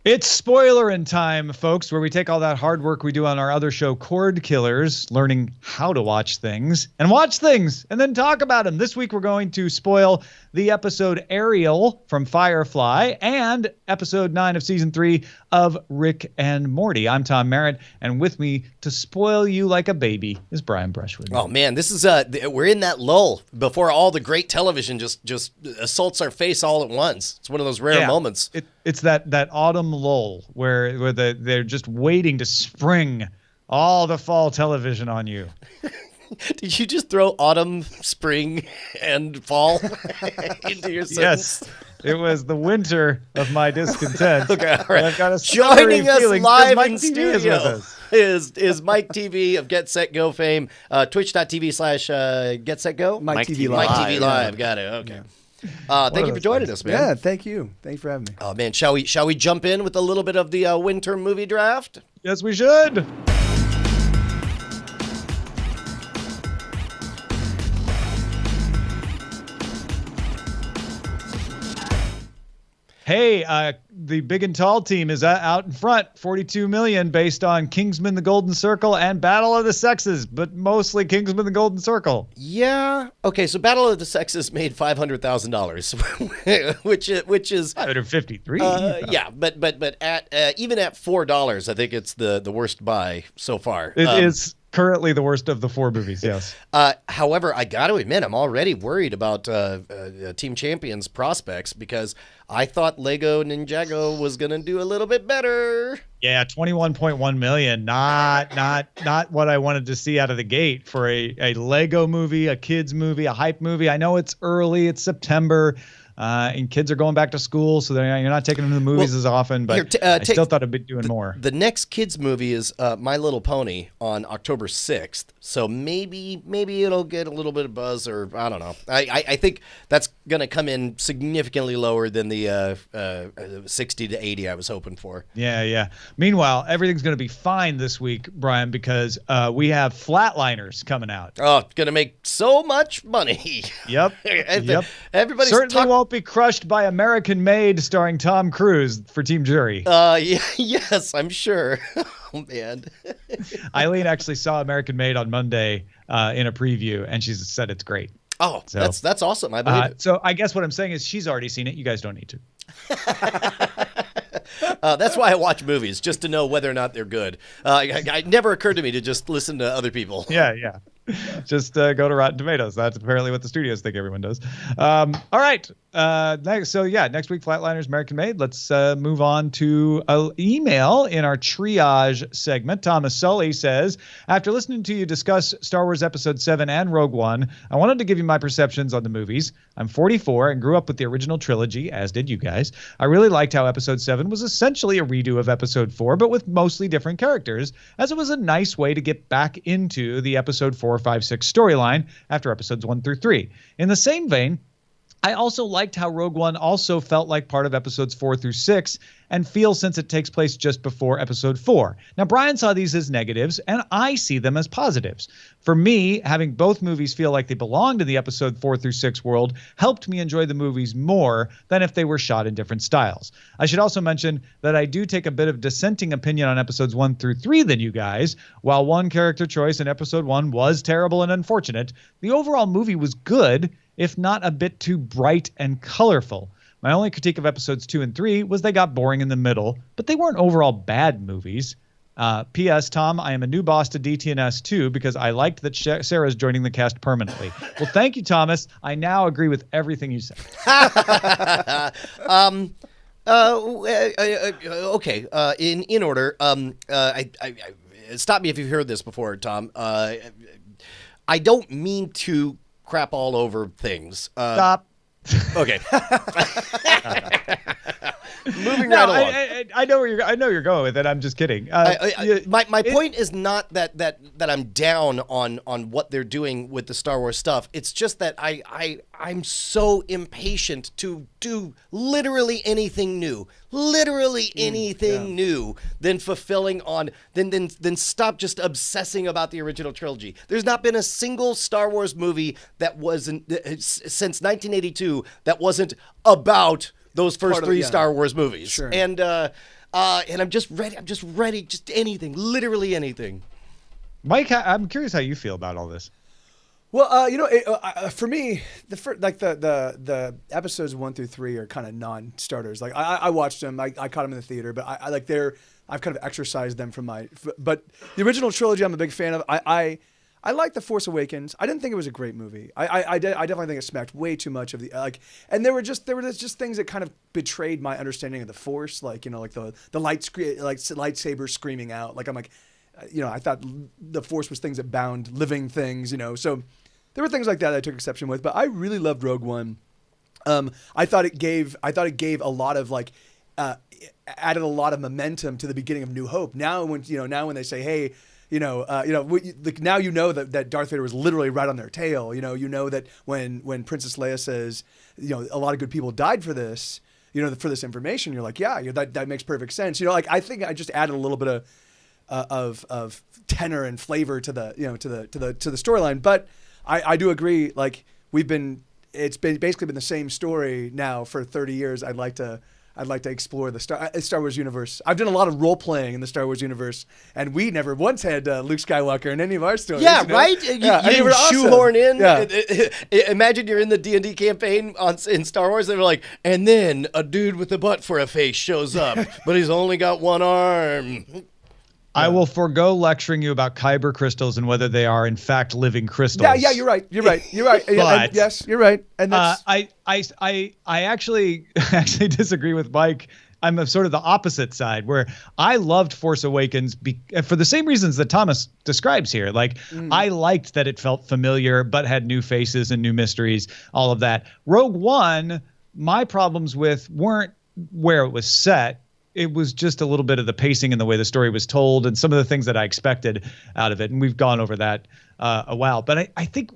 It's Spoilerin time, folks, where we take all that hard work we do on our other show, Cordkillers, learning how to watch things, and then talk about them. This week, we're going to spoil the episode Ariel from Firefly and episode 9 of season 3 of Rick and Morty. I'm Tom Merritt, and with me to spoil you like a baby is Brian Brushwood. Oh man, this is we're in that lull before all the great television just assaults our face all at once. It's one of those rare moments. It's that autumn lull where they're just waiting to spring all the fall television on you. Did you just throw autumn, spring, and fall into your sentence? Yes. It was the winter of my discontent. Okay, all right. I've got a Joining us live in studio is Mike TV of Get Set Go fame, twitch.tv/Get Set Go. Mike TV Live. Mike TV Live. Got it. Okay. Thank you for joining us, man. Yeah, thank you. Thanks for having me. Oh man, shall we jump in with a little bit of the winter movie draft? Yes, we should. Hey, the Big and Tall team is out in front, $42 million, based on Kingsman: The Golden Circle and Battle of the Sexes, but mostly Kingsman: The Golden Circle. Yeah. Okay, so Battle of the Sexes made $500,000, which is 553. Yeah, but at even at $4, I think it's the worst buy so far. It is currently the worst of the 4 movies. Yes. However, I got to admit, I'm already worried about Team Champion's prospects because I thought Lego Ninjago was gonna do a little bit better. Yeah, 21.1 million. Not what I wanted to see out of the gate for a Lego movie, a kids movie, a hype movie. I know it's early, it's September, and kids are going back to school, so you're not taking them to the movies as often. But I still thought I'd be doing more. The next kids movie is My Little Pony on October 6th, so maybe it'll get a little bit of buzz, or I don't know. I think that's gonna come in significantly lower than the 60 to 80 I was hoping for. Yeah. Meanwhile, everything's gonna be fine this week, Brian, because we have Flatliners coming out. Oh, it's gonna make so much money. Yep. Everybody's certainly won't be crushed by American Made starring Tom Cruise for Team Jury. Yes, I'm sure. Oh man. Eileen actually saw American Made on Monday in a preview, and she said it's great. Oh, so, that's awesome. I believe it. So I guess what I'm saying is she's already seen it. You guys don't need to. That's why I watch movies, just to know whether or not they're good. It never occurred to me to just listen to other people. Yeah. Just go to Rotten Tomatoes. That's apparently what the studios think everyone does. All right. Next week, Flatliners, American Made. Let's move on to an email in our triage segment. Thomas Sully says, after listening to you discuss Star Wars Episode 7 and Rogue One, I wanted to give you my perceptions on the movies. I'm 44 and grew up with the original trilogy, as did you guys. I really liked how Episode 7 was essentially a redo of Episode 4, but with mostly different characters, as it was a nice way to get back into the Episode 4, 5, 6 storyline after Episodes 1 through 3. In the same vein, I also liked how Rogue One also felt like part of Episodes 4 through 6 and feels since it takes place just before Episode 4. Now, Brian saw these as negatives, and I see them as positives. For me, having both movies feel like they belonged in the Episode 4 through 6 world helped me enjoy the movies more than if they were shot in different styles. I should also mention that I do take a bit of dissenting opinion on Episodes 1 through 3 than you guys. While one character choice in Episode 1 was terrible and unfortunate, the overall movie was good, if not a bit too bright and colorful. My only critique of Episodes 2 and 3 was they got boring in the middle, but they weren't overall bad movies. P.S. Tom, I am a new boss to DTNS too because I liked that Sarah's joining the cast permanently. Well, thank you, Thomas. I now agree with everything you said. Okay. In order. I stop me if you've heard this before, Tom. I don't mean to crap all over things. Stop. Okay. Moving right along. I know you're going with it. I'm just kidding. My point is not that I'm down on what they're doing with the Star Wars stuff. It's just that I'm so impatient to do literally anything new. New than fulfilling on then stop just obsessing about the original trilogy. There's not been a single Star Wars movie that wasn't since 1982 that wasn't about those first three Star Wars movies. Sure. And and I'm just ready. Just anything, literally anything. Mike, I'm curious how you feel about all this. Well, for me, the episodes 1 through 3 are kind of non-starters. Like I watched them, I caught them in the theater, but I've kind of exercised them from but the original trilogy I'm a big fan of. I like The Force Awakens. I didn't think it was a great movie. I definitely think it smacked way too much of and there were just things that kind of betrayed my understanding of the Force, like the lightsaber screaming out. Like I'm like, I thought the Force was things that bound living things, so there were things like that I took exception with, but I really loved Rogue One. I thought it gave a lot of added a lot of momentum to the beginning of New Hope. Now when they say, hey, now that Darth Vader was literally right on their tail. That when Princess Leia says, a lot of good people died for this, for this information, you're like, yeah, that makes perfect sense. I think I just added a little bit of tenor and flavor to the storyline. But I do agree. It's basically been the same story now for 30 years. I'd like to explore the Star Wars universe. I've done a lot of role playing in the Star Wars universe, and we never once had Luke Skywalker in any of our stories. Yeah, right. You shoehorn in. Yeah. Imagine you're in the D&D campaign in Star Wars, and they're like, and then a dude with a butt for a face shows up, but he's only got one arm. I will forego lecturing you about kyber crystals and whether they are in fact living crystals. Yeah, you're right. But, yes, you're right. And that's I actually disagree with Mike. I'm of sort of the opposite side, where I loved Force Awakens for the same reasons that Thomas describes here. I liked that it felt familiar but had new faces and new mysteries, all of that. Rogue One, my problems with weren't where it was set. It was just a little bit of the pacing and the way the story was told and some of the things that I expected out of it. And we've gone over that a while. But I think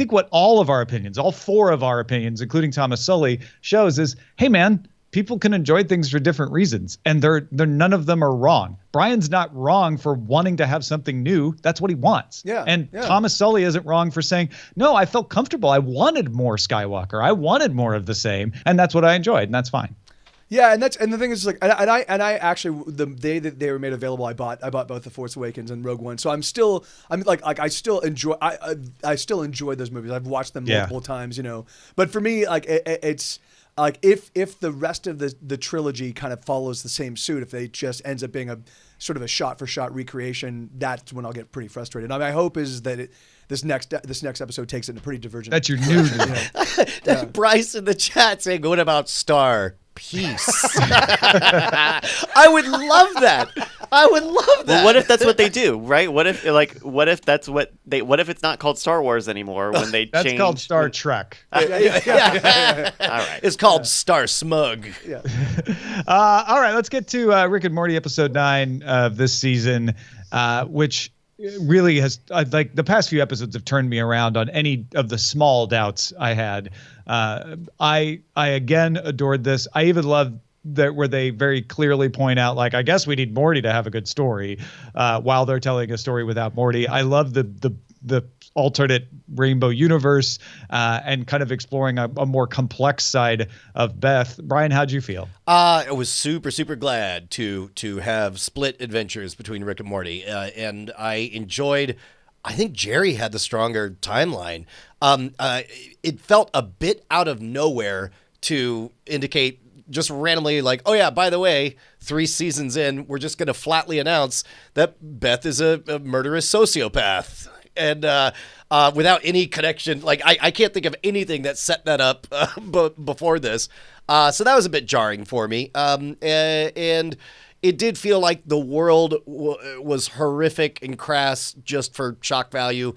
what all of our opinions, all 4 of our opinions, including Thomas Sully, shows is, hey, man, people can enjoy things for different reasons. And they're none of them are wrong. Brian's not wrong for wanting to have something new. That's what he wants. Yeah. And Thomas Sully isn't wrong for saying, no, I felt comfortable. I wanted more Skywalker. I wanted more of the same. And that's what I enjoyed. And that's fine. Yeah, and the thing is, I actually, the day that they were made available, I bought both The Force Awakens and Rogue One. So I still enjoy those movies. I've watched them multiple times, But for me, it's if the rest of the trilogy kind of follows the same suit, if they just ends up being a sort of a shot for shot recreation, that's when I'll get pretty frustrated. My hope is that this next episode takes it in a pretty divergent. That's your new. Bryce in the chat saying, "What about Star Peace?" I would love that. Well, what if that's what they do, right? What if that's what they? What if it's not called Star Wars anymore when they change? That's called Star Trek. All right, it's called Star Smug. Yeah. All right, let's get to Rick and Morty episode 9 of this season, which really has the past few episodes have turned me around on any of the small doubts I had. I again adored this. I even love that where they very clearly point out, I guess we need Morty to have a good story, while they're telling a story without Morty. I love the alternate rainbow universe, and kind of exploring a more complex side of Beth. Brian, how'd you feel? I was super, super glad to have split adventures between Rick and Morty, and I enjoyed. I think Jerry had the stronger timeline. It felt a bit out of nowhere to indicate just randomly oh yeah, by the way, 3 seasons in, we're just going to flatly announce that Beth is a murderous sociopath. And without any connection, I can't think of anything that set that up before this. So that was a bit jarring for me. And it did feel like the world was horrific and crass just for shock value,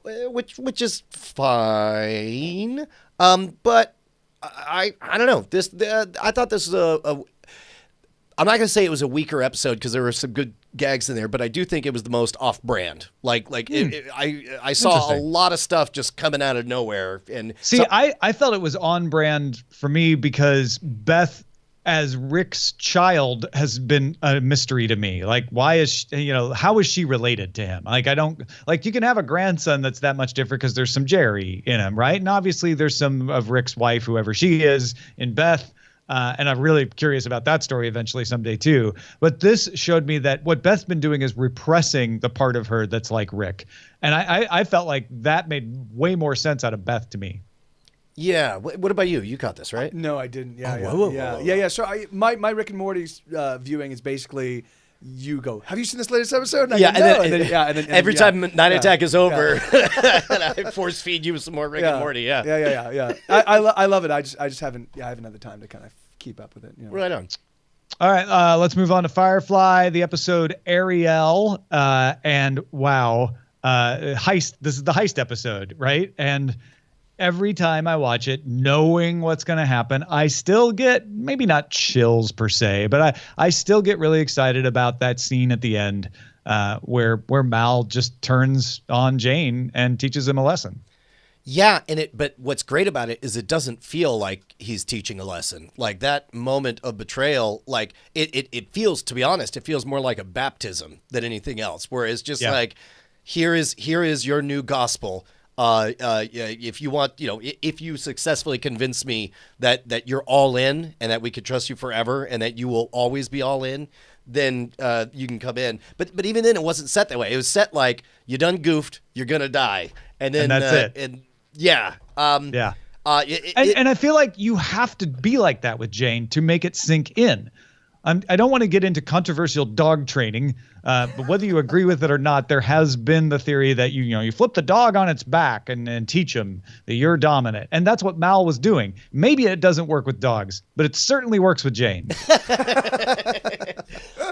which is fine. But I don't know. I thought this was I'm not going to say it was a weaker episode because there were some good gags in there, but I do think it was the most off-brand. I saw a lot of stuff just coming out of nowhere. And I felt it was on brand for me because Beth, as Rick's child, has been a mystery to me. Why is she, how is she related to him? I don't you can have a grandson that's that much different because there's some Jerry in him, right? And obviously there's some of Rick's wife, whoever she is, in Beth. And I'm really curious about that story eventually someday too. But this showed me that what Beth's been doing is repressing the part of her that's like Rick. And I felt like that made way more sense out of Beth to me. Yeah. What about you? You caught this, right? No, I didn't. Yeah, whoa. yeah. So my Rick and Morty's viewing is basically you go, have you seen this latest episode? And then every time Night Attack is over, and I force feed you some more Rick and Morty. Yeah. I love it. I just haven't had the time to kind of keep up with it. Right on. All right, let's move on to Firefly, the episode Ariel, and wow, heist. This is the heist episode, right? And every time I watch it, knowing what's going to happen, I still get, maybe not chills per se, but I still get really excited about that scene at the end where Mal just turns on Jane and teaches him a lesson. Yeah, but what's great about it is it doesn't feel like he's teaching a lesson. Like that moment of betrayal, like it feels, to be honest, it feels more like a baptism than anything else. Whereas just like, here is your new gospel. If you want, if you successfully convince me that you're all in and that we could trust you forever and that you will always be all in, then you can come in. But even then, it wasn't set that way. It was set like, you done goofed, you're gonna die, and then that's it. And yeah, and I feel like you have to be like that with Jane to make it sink in. I don't want to get into controversial dog training, but whether you agree with it or not, there has been the theory that you flip the dog on its back and teach him that you're dominant, and that's what Mal was doing. Maybe it doesn't work with dogs, but it certainly works with Jane.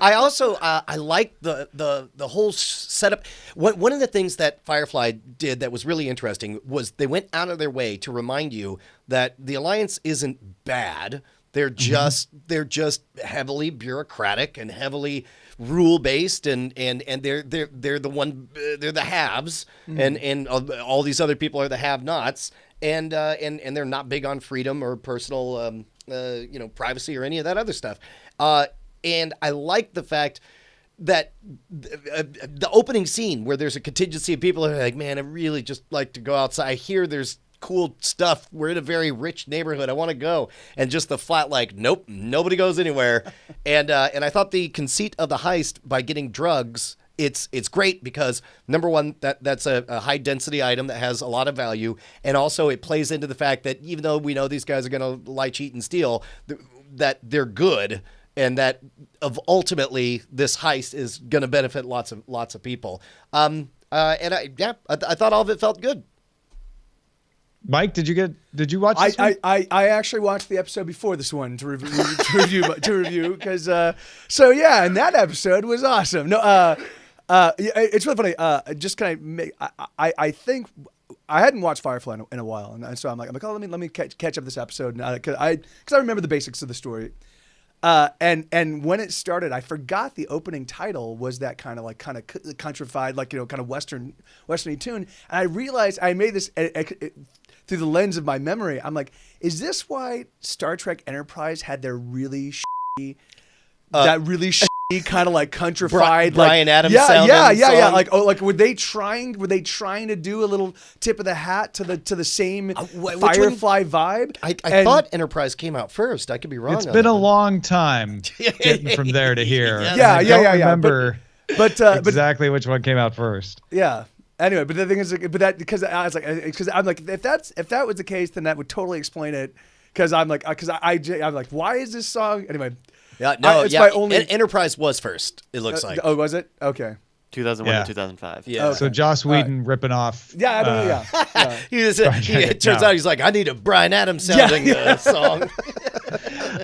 I also I like the whole setup. One of the things that Firefly did that was really interesting was they went out of their way to remind you that the Alliance isn't bad. They're just heavily bureaucratic and heavily rule based, and they're the haves, and all these other people are the have-nots, and they're not big on freedom or personal privacy or any of that other stuff. And I like the fact that the opening scene where there's a contingency of people who are like, man, I really just like to go outside. I hear there's cool stuff. We're in a very rich neighborhood. I want to go. And just the flat, like, nope, nobody goes anywhere. And I thought the conceit of the heist by getting drugs, it's great because, number one, that's a high density item that has a lot of value. And also it plays into the fact that even though we know these guys are going to lie, cheat, and steal, that they're good. And that ultimately this heist is going to benefit lots of people. I thought all of it felt good. Mike, did you watch this one? I actually watched the episode before this one to review because and that episode was awesome. No, it's really funny. Just kind of I think I hadn't watched Firefly in a while, and so I'm like, oh, let me catch up this episode because I remember the basics of the story. And when it started, I forgot the opening title was that kind of countrified, kind of westerny tune. And I realized I made this through the lens of my memory. I'm like, is this why Star Trek Enterprise had their really kind of like countrified Bryan Adams sound? Yeah. Like were they trying to do a little tip of the hat to the same Firefly vibe? I thought Enterprise came out first. I could be wrong. It's been a long time getting from there to here. Yeah. Remember exactly which one came out first. Yeah. Anyway, but the thing is, because I'm like, if that was the case, then that would totally explain it. Because I'm like, why is this song anyway? Yeah, no, my only Enterprise was first. It looks like. Oh, was it? Okay. 2001 to 2005. Yeah. Okay. So Joss Whedon ripping off. Yeah. It turns out he's like, I need a Bryan Adams sounding song.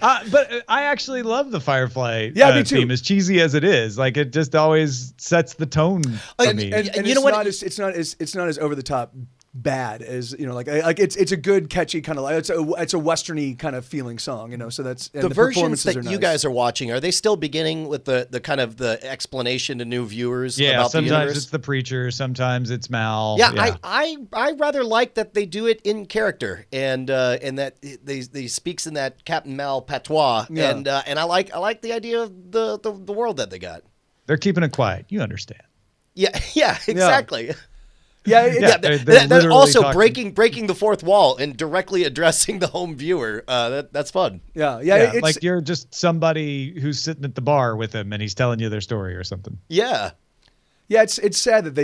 But I actually love the Firefly me too. theme, as cheesy as it is. Like, it just always sets the tone for me. And you know what? It's not as over the top bad as it's a good catchy kind of it's a westerny kind of feeling song, so that's the versions that you guys are watching, are they still beginning with the kind of the explanation to new viewers about the universe? Sometimes it's the preacher, sometimes it's Mal. I rather like that they do it in character and that they speaks in that Captain Mal patois, and I like the idea of the world that they got. They're keeping it quiet, you understand. Yeah, exactly. Yeah, they're That literally also talking. breaking the fourth wall and directly addressing the home viewer. That's fun. yeah. Yeah, It's, like you're just somebody who's sitting at the bar with him and he's telling you their story or something. Yeah. yeah, it's sad that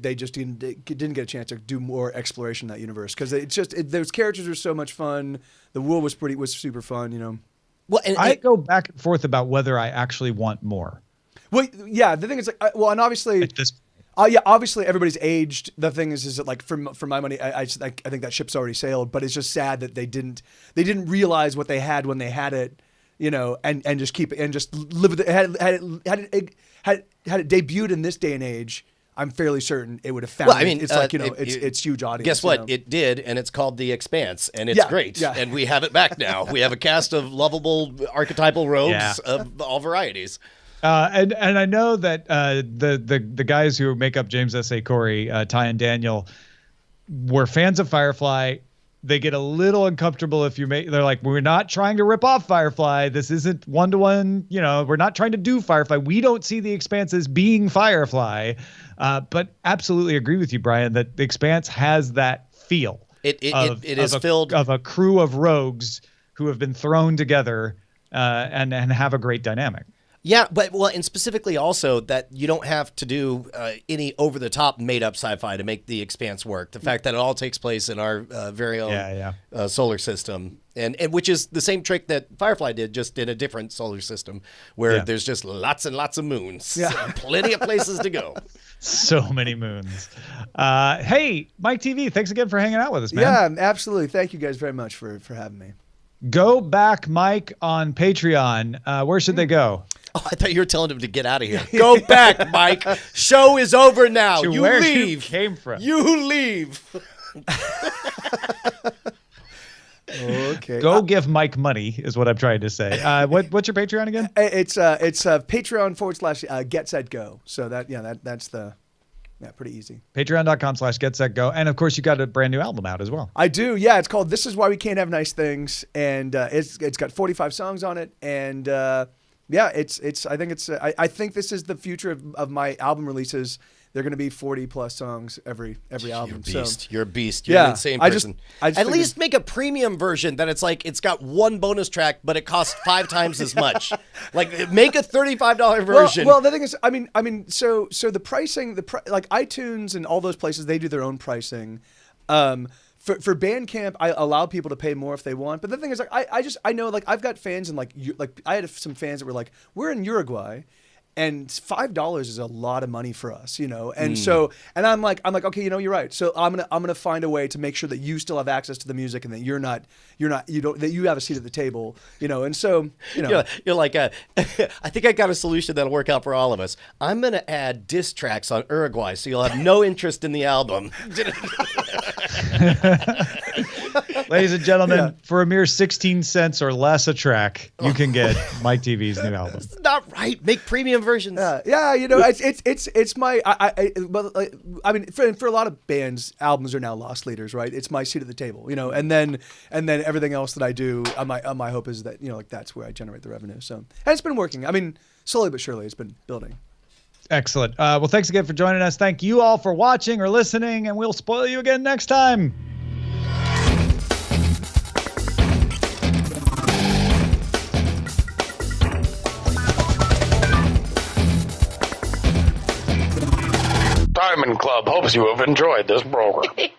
they just didn't get a chance to do more exploration in that universe because those characters are so much fun. The world was super fun, you know. Well, I go back and forth about whether I actually want more. Well, yeah, the thing is, like, well, and obviously, At this yeah, obviously everybody's aged. The thing is that like for my money, I think that ship's already sailed. But it's just sad that they didn't realize what they had when they had it, you know, and just keep it and just live with it. Had it debuted in this day and age, I'm fairly certain it would have found. Well, I mean, it's like, you know, it's huge audience. Guess what? You know? It did, and it's called The Expanse, and it's Yeah, great. yeah. And we have it back now. We have a cast of lovable archetypal rogues Yeah. of all varieties. And I know that the guys who make up James S.A. Corey, Ty and Daniel, were fans of Firefly. They get a little uncomfortable if you make. They're like, we're not trying to rip off Firefly. This isn't 1-to-1. You know, we're not trying to do Firefly. We don't see The Expanse as being Firefly. But absolutely agree with you, Brian, that The Expanse has that feel. It is filled of a crew of rogues who have been thrown together and have a great dynamic. Yeah, and specifically also that you don't have to do any over-the-top made-up sci-fi to make The Expanse work. The fact that it all takes place in our very own solar system, and which is the same trick that Firefly did, just in a different solar system, where there's just lots and lots of moons, plenty of places to go. So many moons. Hey, Mike TV, thanks again for hanging out with us, man. Yeah, absolutely. Thank you guys very much for having me. Go back, Mike, on Patreon. Where should they go? Oh, I thought you were telling him to get out of here. Go back, Mike. Show is over now. To you where leave. you came from. You leave. Okay. Go give Mike money is what I'm trying to say. What's your Patreon again? It's Patreon / Get Set Go. So that's pretty easy. Patreon.com/GetSetGo. And of course, you got a brand new album out as well. I do. Yeah, it's called "This Is Why We Can't Have Nice Things," and it's got 45 songs on it. And I think this is the future of my album releases. They're going to be 40 plus songs every album. You're a beast. So, You're a beast. You're an insane person. I just At figured- least make a premium version that it's got one bonus track, but it costs 5 times as much. Like make a $35 version. Well, the thing is, I mean, so the pricing, like iTunes and all those places, they do their own pricing. For Bandcamp, I allow people to pay more if they want. But the thing is, like, I know, like, I've got fans and like I had some fans that were like, we're in Uruguay, and $5 is a lot of money for us, you know. And so, and I'm like, okay, you know, you're right. So I'm gonna find a way to make sure that you still have access to the music and that that you have a seat at the table, you know. And so, you know, you're like, I think I got a solution that'll work out for all of us. I'm gonna add diss tracks on Uruguay, so you'll have no interest in the album. Ladies and gentlemen, for a mere 16 cents or less a track, you can get Mike TV's new album. It's not right. Make premium versions. Yeah, you know, it's my I mean, for a lot of bands, albums are now loss leaders, right? It's my seat at the table, you know, and then everything else that I do, my hope is that, you know, like that's where I generate the revenue. So, and it's been working. I mean, slowly but surely, it's been building. Excellent. Well, thanks again for joining us. Thank you all for watching or listening, and we'll spoil you again next time. Diamond Club hopes you have enjoyed this program.